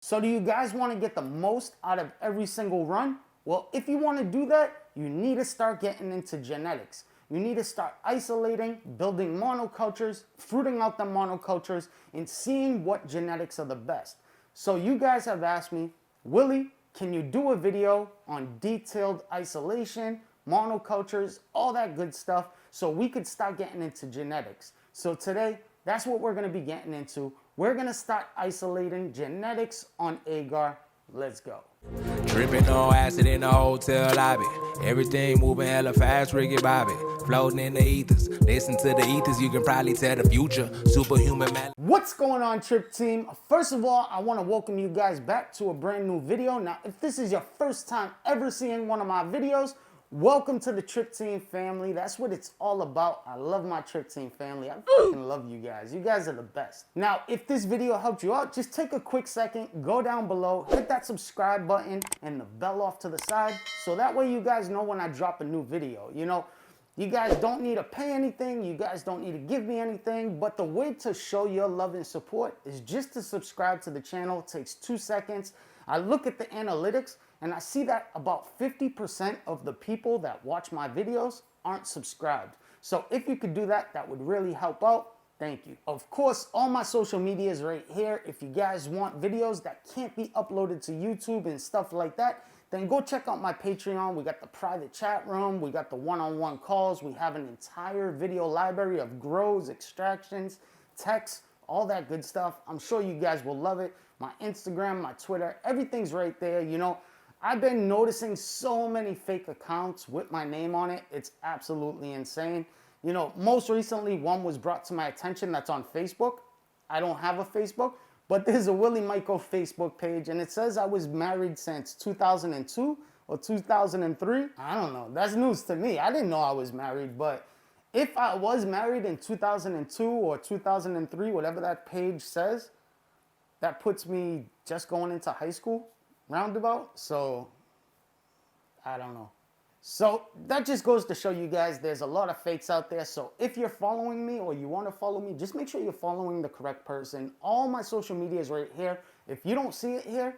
So do you guys want to get the most out of every single run? Well, if you want to do that, you need to start getting into genetics. You need to start isolating, building monocultures, fruiting out the monocultures, and seeing what genetics are the best. So you guys have asked me, Willie, can you do a video on detailed isolation, monocultures, all that good stuff, so we could start getting into genetics? So today, that's what we're going to be getting into. We're going to start isolating genetics on agar. Let's go. Tripping on acid in the hotel lobby. Everything moving hella fast, Ricky Bobby. Floating in the ethers. Listen to the ethers, you can probably tell the future. Superhuman man. What's going on, Trip Team? First of all, I want to welcome you guys back to a brand new video. Now, if this is your first time ever seeing one of my videos, welcome to the Trip Team family. That's what it's all about. I love my Trip Team family. I fucking love you guys. You guys are the best. Now, if this video helped you out, just take a quick second, go down below, hit that subscribe button and the bell off to the side, so that way you guys know when I drop a new video. You know, you guys don't need to pay anything. You guys don't need to give me anything. But the way to show your love and support is just to subscribe to the channel. It takes 2 seconds. I look at the analytics and I see that about 50% of the people that watch my videos aren't subscribed. So if you could do that, that would really help out. Thank you. Of course, all my social media is right here. If you guys want videos that can't be uploaded to YouTube and stuff like that, then go check out my Patreon. We got the private chat room. We got the one-on-one calls. We have an entire video library of grows, extractions, texts, all that good stuff. I'm sure you guys will love it. My Instagram, my Twitter, everything's right there. You know, I've been noticing so many fake accounts with my name on it. It's absolutely insane. You know, most recently one was brought to my attention that's on Facebook. I don't have a Facebook, but there's a Willy Michael Facebook page and it says I was married since 2002 or 2003. I don't know. That's news to me. I didn't know I was married, but if I was married in 2002 or 2003, whatever that page says, that puts me just going into high school, roundabout. So, I don't know. So, that just goes to show you guys there's a lot of fakes out there. So, if you're following me or you want to follow me, just make sure you're following the correct person. All my social media is right here. If you don't see it here,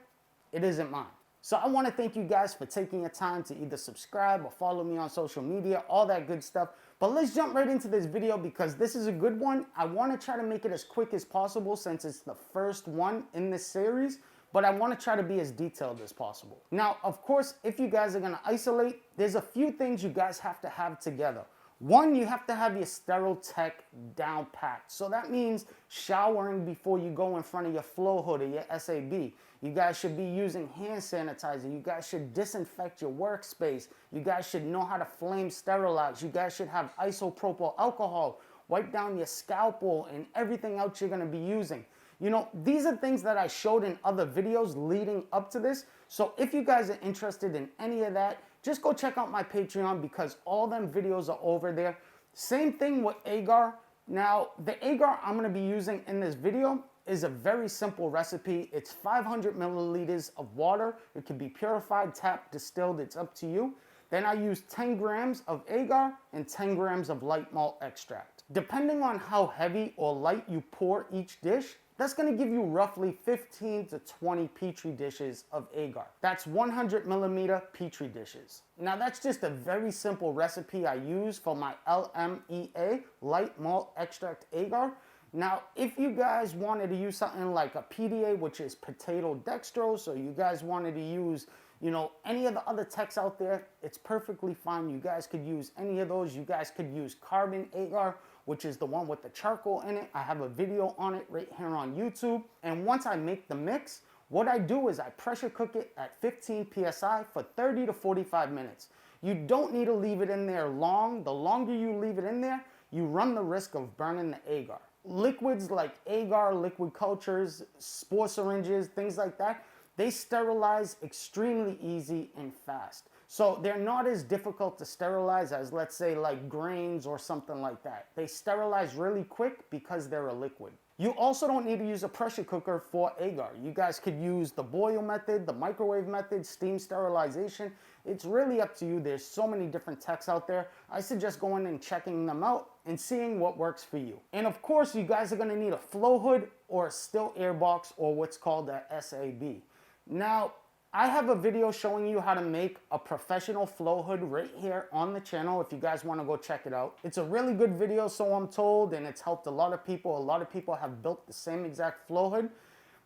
it isn't mine. So, I want to thank you guys for taking your time to either subscribe or follow me on social media, all that good stuff. But let's jump right into this video because this is a good one. I want to try to make it as quick as possible since it's the first one in this series, but I want to try to be as detailed as possible. Now, of course, if you guys are going to isolate, there's a few things you guys have to have together. One, you have to have your sterile tech down packed. So that means showering before you go in front of your Flowhood or your SAB. You guys should be using hand sanitizer. You guys should disinfect your workspace. You guys should know how to flame sterilize. You guys should have isopropyl alcohol. Wipe down your scalpel and everything else you're going to be using. You know, these are things that I showed in other videos leading up to this. So if you guys are interested in any of that, just go check out my Patreon because all them videos are over there. Same thing with agar. Now, the agar I'm going to be using in this video is a very simple recipe. It's 500 milliliters of water. It can be purified, tapped, distilled. It's up to you. Then I use 10 grams of agar and 10 grams of light malt extract. Depending on how heavy or light you pour each dish, that's going to give you roughly 15 to 20 petri dishes of agar. That's 100 millimeter petri dishes. Now that's just a very simple recipe I use for my LMEA, light malt extract agar. Now, if you guys wanted to use something like a PDA, which is potato dextrose, or you guys wanted to use, you know, any of the other techs out there, it's perfectly fine. You guys could use any of those. You guys could use carbon agar, which is the one with the charcoal in it. I have a video on it right here on YouTube. And once I make the mix, what I do is I pressure cook it at 15 PSI for 30 to 45 minutes. You don't need to leave it in there long. The longer you leave it in there, you run the risk of burning the agar. Liquids like agar, liquid cultures, spore syringes, things like that, they sterilize extremely easy and fast. So they're not as difficult to sterilize as, let's say, like grains or something like that. They sterilize really quick because they're a liquid. You also don't need to use a pressure cooker for agar. You guys could use the boil method, the microwave method, steam sterilization. It's really up to you. There's so many different techs out there. I suggest going and checking them out and seeing what works for you. And of course, you guys are gonna need a Flowhood or a still air box or what's called a SAB. Now, I have a video showing you how to make a professional Flowhood right here on the channel if you guys want to go check it out. It's a really good video, so I'm told, and it's helped a lot of people. A lot of people have built the same exact Flowhood.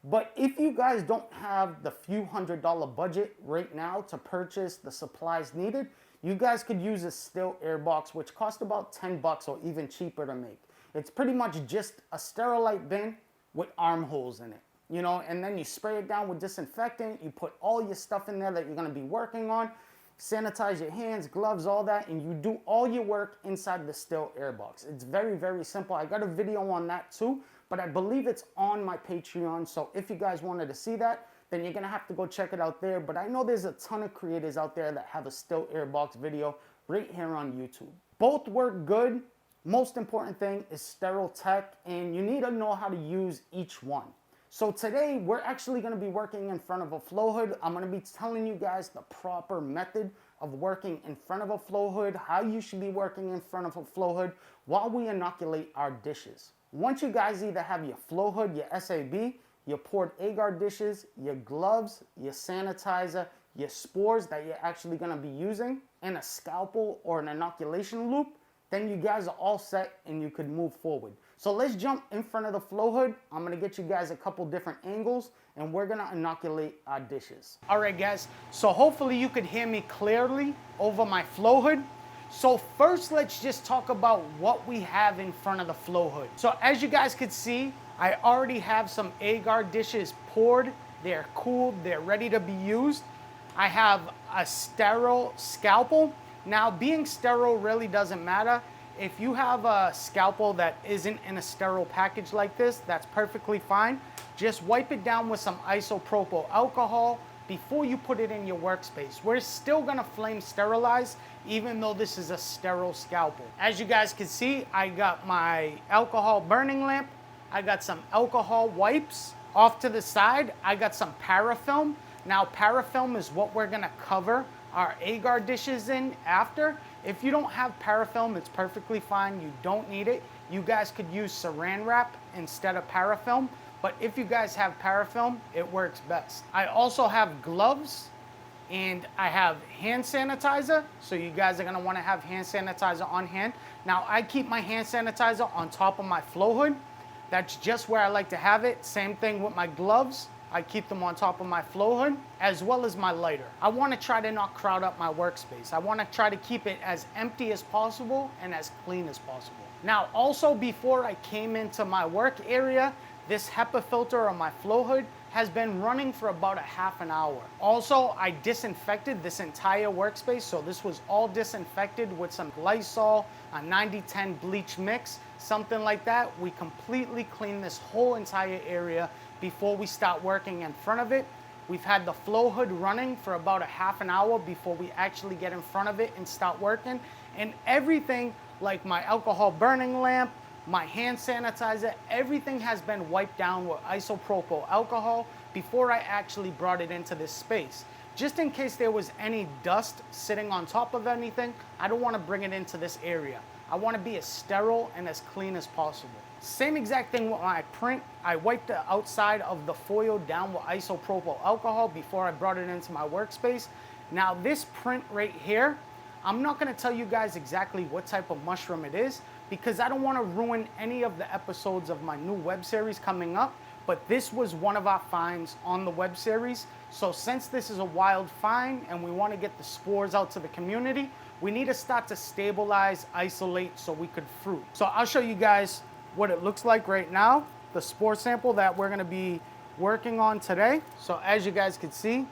But if you guys don't have the few $100 budget right now to purchase the supplies needed, you guys could use a still air box, which costs about 10 bucks or even cheaper to make. It's pretty much just a Sterilite bin with armholes in it. You know, and then you spray it down with disinfectant, you put all your stuff in there that you're gonna be working on, sanitize your hands, gloves, all that, and you do all your work inside the still air box. It's very, very simple. I got a video on that too, but I believe it's on my Patreon, so if you guys wanted to see that, then you're gonna have to go check it out there. But I know there's a ton of creators out there that have a still air box video right here on YouTube. Both work good. Most important thing is sterile tech, and you need to know how to use each one. So today, we're actually gonna be working in front of a Flowhood. I'm gonna be telling you guys the proper method of working in front of a Flowhood, how you should be working in front of a Flowhood while we inoculate our dishes. Once you guys either have your Flowhood, your SAB, your poured agar dishes, your gloves, your sanitizer, your spores that you're actually gonna be using, and a scalpel or an inoculation loop, then you guys are all set and you could move forward. So let's jump in front of the Flowhood. I'm gonna get you guys a couple different angles and we're gonna inoculate our dishes. All right guys, so hopefully you could hear me clearly over my Flowhood. So first let's just talk about what we have in front of the Flowhood. So as you guys could see, I already have some agar dishes poured. They're cooled, they're ready to be used. I have a sterile scalpel. Now, being sterile really doesn't matter. If you have a scalpel that isn't in a sterile package like this, that's perfectly fine. Just wipe it down with some isopropyl alcohol before you put it in your workspace. We're still gonna flame sterilize, even though this is a sterile scalpel. As you guys can see, I got my alcohol burning lamp. I got some alcohol wipes. Off to the side, I got some Parafilm. Now, Parafilm is what we're gonna cover our agar dishes in after. If you don't have Parafilm, it's perfectly fine. You don't need it. You guys could use saran wrap instead of Parafilm, but if you guys have Parafilm, it works best. I also have gloves and I have hand sanitizer, so you guys are gonna wanna have hand sanitizer on hand. Now, I keep my hand sanitizer on top of my Flowhood. That's just where I like to have it. Same thing with my gloves. I keep them on top of my Flowhood, as well as my lighter. I wanna try to not crowd up my workspace. I wanna try to keep it as empty as possible and as clean as possible. Now, also before I came into my work area, this HEPA filter on my Flowhood has been running for about a half an hour. Also, I disinfected this entire workspace, so this was all disinfected with some Lysol, a 90-10 bleach mix, something like that. We completely cleaned this whole entire area before we start working in front of it. We've had the Flowhood running for about a half an hour before we actually get in front of it and start working. And everything, like my alcohol burning lamp, my hand sanitizer, everything has been wiped down with isopropyl alcohol before I actually brought it into this space. Just in case there was any dust sitting on top of anything, I don't want to bring it into this area. I want to be as sterile and as clean as possible. Same exact thing with my print. I wiped the outside of the foil down with isopropyl alcohol before I brought it into my workspace. Now this print right here, I'm not going to tell you guys exactly what type of mushroom it is because I don't want to ruin any of the episodes of my new web series coming up, but this was one of our finds on the web series. So since this is a wild find and we want to get the spores out to the community, we need to start to stabilize, isolate so we could fruit. So I'll show you guys what it looks like right now, the spore sample that we're gonna be working on today. So as you guys can see,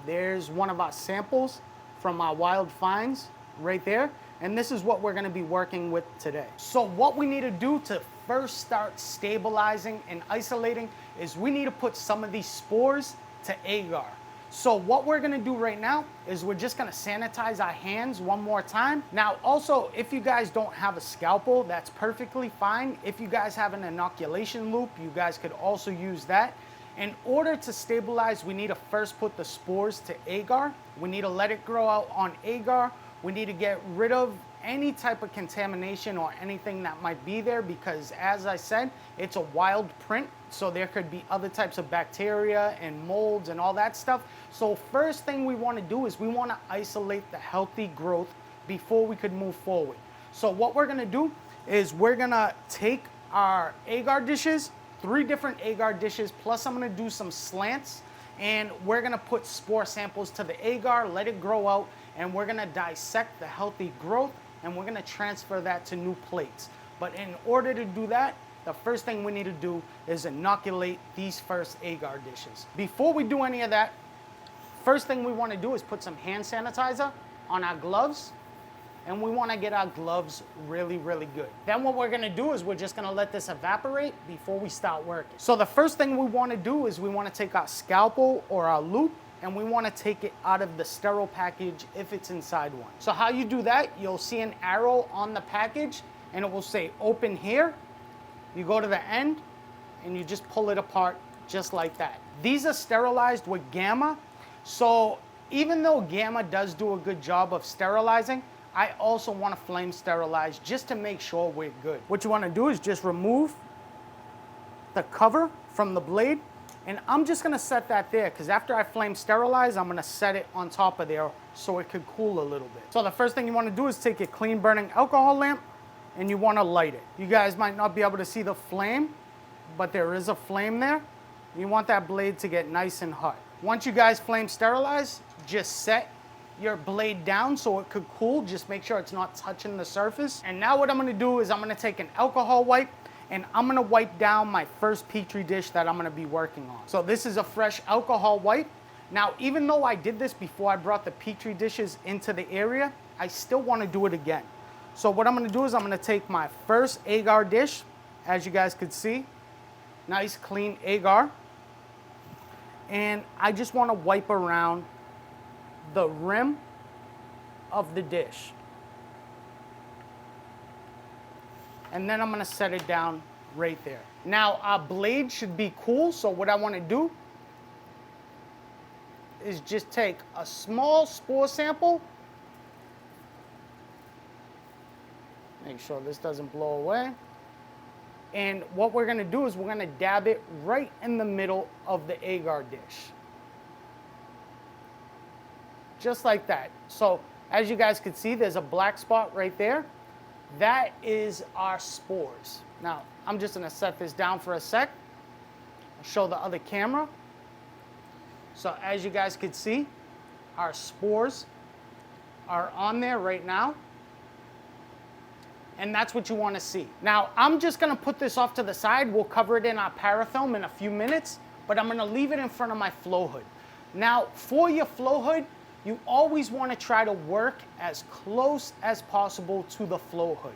there's one of our samples from our wild finds right there. And this is what we're gonna be working with today. So what we need to do to first start stabilizing and isolating is we need to put some of these spores to agar. So what we're gonna do right now is we're just gonna sanitize our hands one more time. Now also, if you guys don't have a scalpel, that's perfectly fine. If you guys have an inoculation loop, you guys could also use that. In order to stabilize, we need to first put the spores to agar. We need to let it grow out on agar. We need to get rid of any type of contamination or anything that might be there, because as I said, it's a wild print, so there could be other types of bacteria and molds and all that stuff. So first thing we want to do is we want to isolate the healthy growth before we could move forward. So what we're going to do is we're going to take our agar dishes, 3 different agar dishes, plus I'm going to do some slants, and we're going to put spore samples to the agar, let it grow out, and we're going to dissect the healthy growth, and we're going to transfer that to new plates. But in order to do that, the first thing we need to do is inoculate these first agar dishes. Before we do any of that, first thing we want to do is put some hand sanitizer on our gloves, and we want to get our gloves really, really good. Then what we're going to do is we're just going to let this evaporate before we start working. So the first thing we want to do is we want to take our scalpel or our loop, and we want to take it out of the sterile package if it's inside one. So how you do that, you'll see an arrow on the package and it will say open here. You go to the end and you just pull it apart just like that. These are sterilized with gamma. So even though gamma does do a good job of sterilizing, I also want to flame sterilize just to make sure we're good. What you want to do is just remove the cover from the blade. And I'm just gonna set that there because after I flame sterilize, I'm gonna set it on top of there so it could cool a little bit. So the first thing you wanna do is take a clean burning alcohol lamp and you wanna light it. You guys might not be able to see the flame, but there is a flame there. You want that blade to get nice and hot. Once you guys flame sterilize, just set your blade down so it could cool. Just make sure it's not touching the surface. And now what I'm gonna do is I'm gonna take an alcohol wipe and I'm gonna wipe down my first Petri dish that I'm gonna be working on. So this is a fresh alcohol wipe. Now, even though I did this before I brought the Petri dishes into the area, I still wanna do it again. So what I'm gonna do is I'm gonna take my first agar dish, as you guys could see, nice clean agar, and I just wanna wipe around the rim of the dish. And then I'm gonna set it down right there. Now our blade should be cool, so what I wanna do is just take a small spore sample. Make sure this doesn't blow away. And what we're gonna do is we're gonna dab it right in the middle of the agar dish. Just like that. So as you guys can see, there's a black spot right there. That is our spores. Now, I'm just gonna set this down for a sec. I'll show the other camera. So as you guys can see, our spores are on there right now. And that's what you wanna see. Now, I'm just gonna put this off to the side. We'll cover it in our Parafilm in a few minutes, but I'm gonna leave it in front of my Flowhood. Now, for your Flowhood, you always want to try to work as close as possible to the Flowhood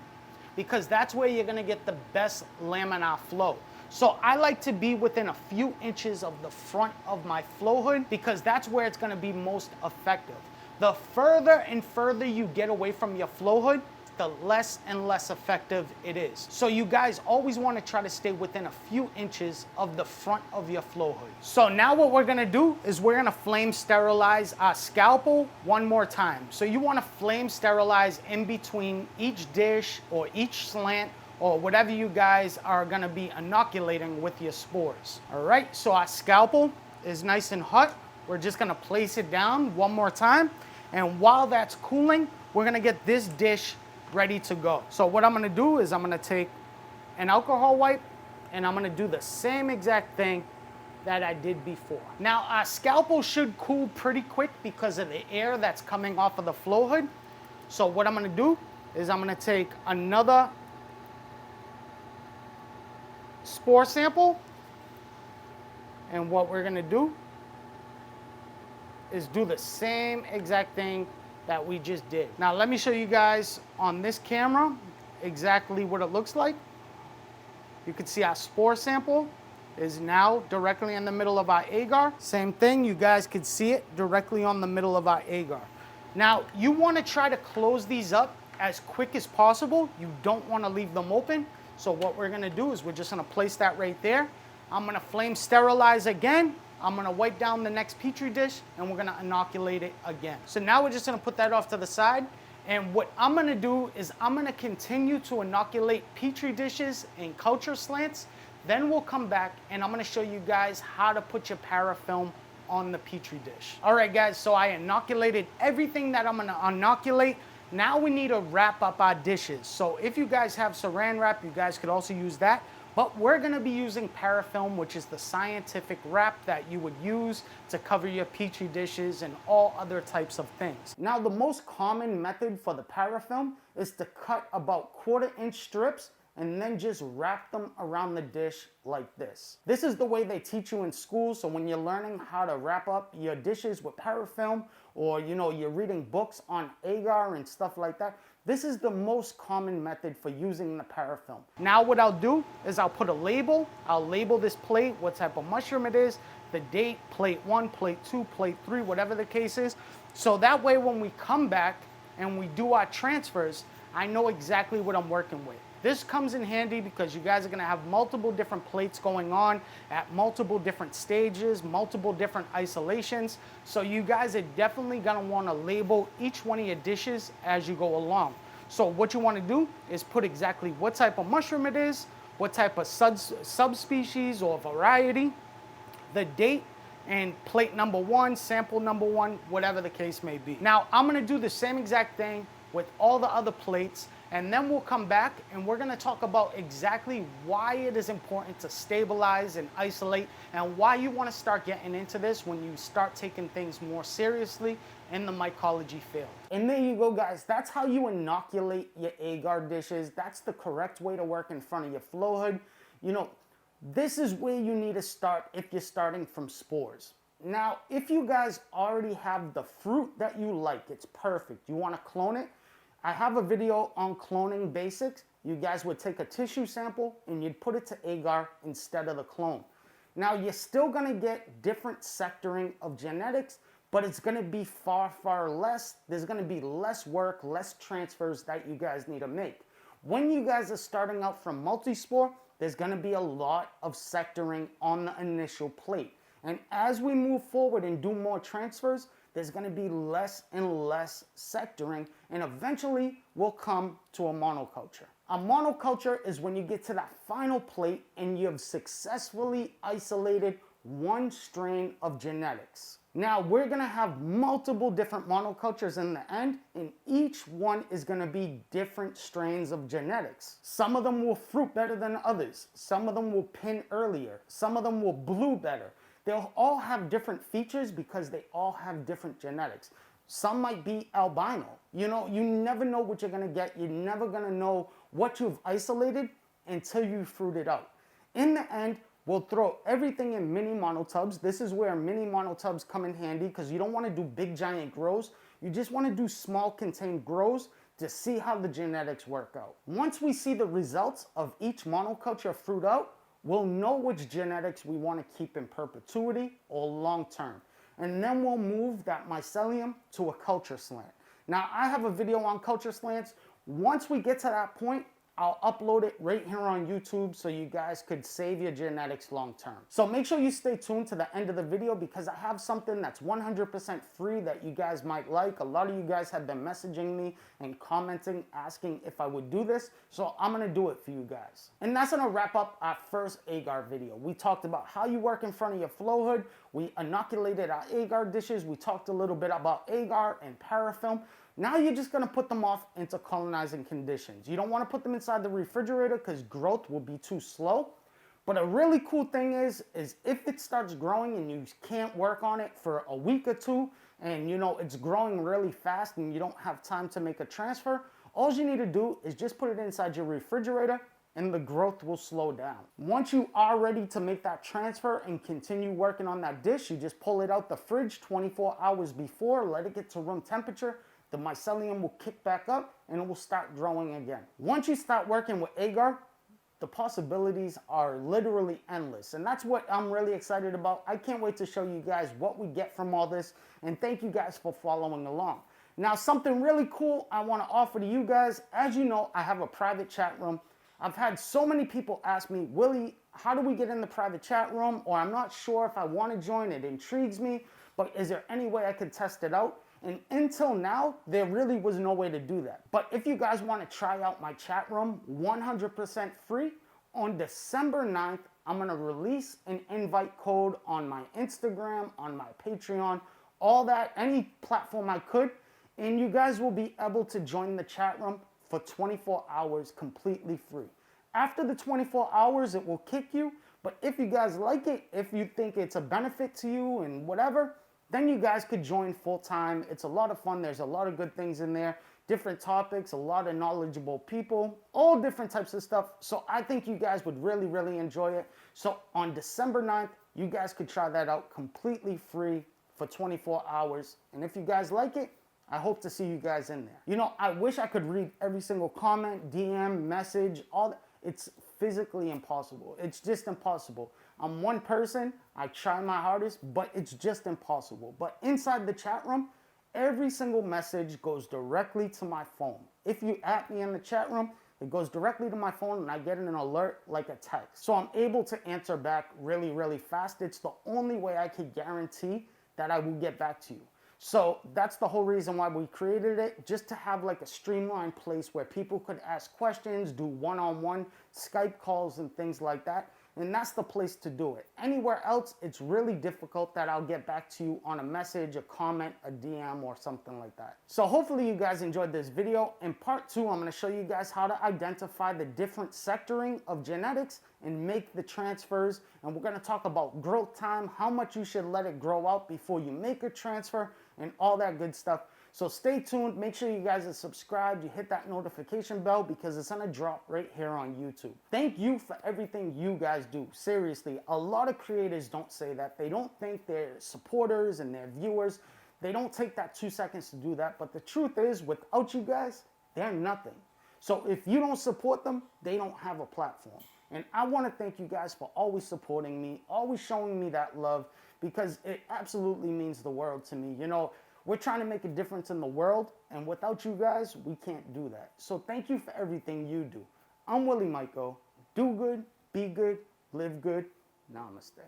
because that's where you're going to get the best laminar flow. So I like to be within a few inches of the front of my Flowhood because that's where it's going to be most effective. The further and further you get away from your Flowhood, the less and less effective it is. So you guys always want to try to stay within a few inches of the front of your Flowhood. So now what we're gonna do is we're gonna flame sterilize our scalpel one more time. So you want to flame sterilize in between each dish or each slant or whatever you guys are gonna be inoculating with your spores. All right, so our scalpel is nice and hot. We're just gonna place it down one more time. And while that's cooling, we're gonna get this dish ready to go. So what I'm gonna do is I'm gonna take an alcohol wipe and I'm gonna do the same exact thing that I did before. Now our scalpel should cool pretty quick because of the air that's coming off of the Flowhood. So what I'm gonna do is I'm gonna take another spore sample, and what we're gonna do is do the same exact thing that we just did. Now let me show you guys on this camera exactly what it looks like. You can see our spore sample is now directly in the middle of our agar. Same thing, you guys could see it directly on the middle of our agar. Now, you want to try to close these up as quick as possible. You don't want to leave them open. So what we're going to do is we're just going to place that right there. I'm going to flame sterilize again. I'm going to wipe down the next Petri dish, and we're going to inoculate it again. So now we're just going to put that off to the side. And what I'm going to do is I'm going to continue to inoculate Petri dishes and culture slants. Then we'll come back and I'm going to show you guys how to put your parafilm on the Petri dish. All right, guys, so I inoculated everything that I'm going to inoculate. Now we need to wrap up our dishes. So if you guys have saran wrap, you guys could also use that. But we're going to be using Parafilm, which is the scientific wrap that you would use to cover your Petri dishes and all other types of things. Now, the most common method for the Parafilm is to cut about 1/4-inch strips and then just wrap them around the dish like this. This is the way they teach you in school, so when you're learning how to wrap up your dishes with Parafilm, or you're reading books on agar and stuff like that, this is the most common method for using the Parafilm. Now what I'll do is I'll put a label. I'll label this plate, what type of mushroom it is, the date, plate 1, plate 2, plate 3, whatever the case is. So that way when we come back and we do our transfers, I know exactly what I'm working with. This comes in handy because you guys are gonna have multiple different plates going on at multiple different stages, multiple different isolations. So you guys are definitely gonna wanna label each one of your dishes as you go along. So what you wanna do is put exactly what type of mushroom it is, what type of subspecies or variety, the date, and plate number 1, sample number 1, whatever the case may be. Now I'm gonna do the same exact thing with all the other plates, and then we'll come back and we're gonna talk about exactly why it is important to stabilize and isolate, and why you wanna start getting into this when you start taking things more seriously in the mycology field. And there you go, guys. That's how you inoculate your agar dishes. That's the correct way to work in front of your Flowhood. This is where you need to start if you're starting from spores. Now, if you guys already have the fruit that you like, it's perfect. You wanna clone it, I have a video on cloning basics. You guys would take a tissue sample and you'd put it to agar instead of the clone. Now, you're still gonna get different sectoring of genetics, but it's gonna be far, far less. There's gonna be less work, less transfers that you guys need to make. When you guys are starting out from multispore, there's gonna be a lot of sectoring on the initial plate. And as we move forward and do more transfers, there's gonna be less and less sectoring, and eventually we'll come to a monoculture. A monoculture is when you get to that final plate and you have successfully isolated one strain of genetics. Now we're gonna have multiple different monocultures in the end, and each one is gonna be different strains of genetics. Some of them will fruit better than others. Some of them will pin earlier. Some of them will blue better. They'll all have different features because they all have different genetics. Some might be albino. You never know what you're gonna get. You're never gonna know what you've isolated until you fruit it out. In the end, we'll throw everything in mini monotubs. This is where mini monotubs come in handy because you don't wanna do big giant grows. You just wanna do small contained grows to see how the genetics work out. Once we see the results of each monoculture fruit out, we'll know which genetics we want to keep in perpetuity or long term. And then we'll move that mycelium to a culture slant. Now, I have a video on culture slants. Once we get to that point, I'll upload it right here on YouTube so you guys could save your genetics long term. So make sure you stay tuned to the end of the video because I have something that's 100% free that you guys might like. A lot of you guys have been messaging me and commenting, asking if I would do this. So I'm gonna do it for you guys. And that's gonna wrap up our first agar video. We talked about how you work in front of your Flowhood. We inoculated our agar dishes. We talked a little bit about agar and Parafilm. Now you're just gonna put them off into colonizing conditions. You don't wanna put them inside the refrigerator because growth will be too slow. But a really cool thing is if it starts growing and you can't work on it for a week or two, and it's growing really fast and you don't have time to make a transfer, all you need to do is just put it inside your refrigerator and the growth will slow down. Once you are ready to make that transfer and continue working on that dish, you just pull it out the fridge 24 hours before, let it get to room temperature. The mycelium will kick back up and it will start growing again. Once you start working with agar, the possibilities are literally endless. And that's what I'm really excited about. I can't wait to show you guys what we get from all this. And thank you guys for following along. Now, something really cool I want to offer to you guys. As you know, I have a private chat room. I've had so many people ask me, Willie, how do we get in the private chat room? Or I'm not sure if I want to join. It intrigues me, but is there any way I could test it out? And until now, there really was no way to do that. But if you guys want to try out my chat room 100% free, on December 9th, I'm going to release an invite code on my Instagram, on my Patreon, all that, any platform I could. And you guys will be able to join the chat room for 24 hours completely free. After the 24 hours, it will kick you. But if you guys like it, if you think it's a benefit to you and whatever, then you guys could join full time. It's a lot of fun. There's a lot of good things in there, different topics, a lot of knowledgeable people, all different types of stuff. So I think you guys would really, really enjoy it. So on December 9th, you guys could try that out completely free for 24 hours. And if you guys like it, I hope to see you guys in there. You know, I wish I could read every single comment, DM, message, all that. It's physically impossible. It's just impossible. I'm one person. I try my hardest, but it's just impossible. But inside the chat room, every single message goes directly to my phone. If you at me in the chat room, it goes directly to my phone and I get an alert like a text. So I'm able to answer back really, really fast. It's the only way I could guarantee that I will get back to you. So that's the whole reason why we created it, just to have like a streamlined place where people could ask questions, do one-on-one Skype calls and things like that. And that's the place to do it. Anywhere else, it's really difficult that I'll get back to you on a message, a comment, a DM, or something like that. So hopefully you guys enjoyed this video. In part 2, I'm going to show you guys how to identify the different sectoring of genetics and make the transfers. And we're going to talk about growth time, how much you should let it grow out before you make a transfer, and all that good stuff. So stay tuned. Make sure you guys are subscribed. You hit that notification bell because it's going to drop right here on YouTube. Thank you for everything you guys do. Seriously, a lot of creators don't say that. They don't think their supporters and their viewers, they don't take that 2 seconds to do that. But the truth is, without you guys, they're nothing. So if you don't support them, they don't have a platform. And I want to thank you guys for always supporting me, always showing me that love, because it absolutely means the world to me. You know, we're trying to make a difference in the world, and without you guys, we can't do that. So thank you for everything you do. I'm Willie Michael. Do good, be good, live good. Namaste.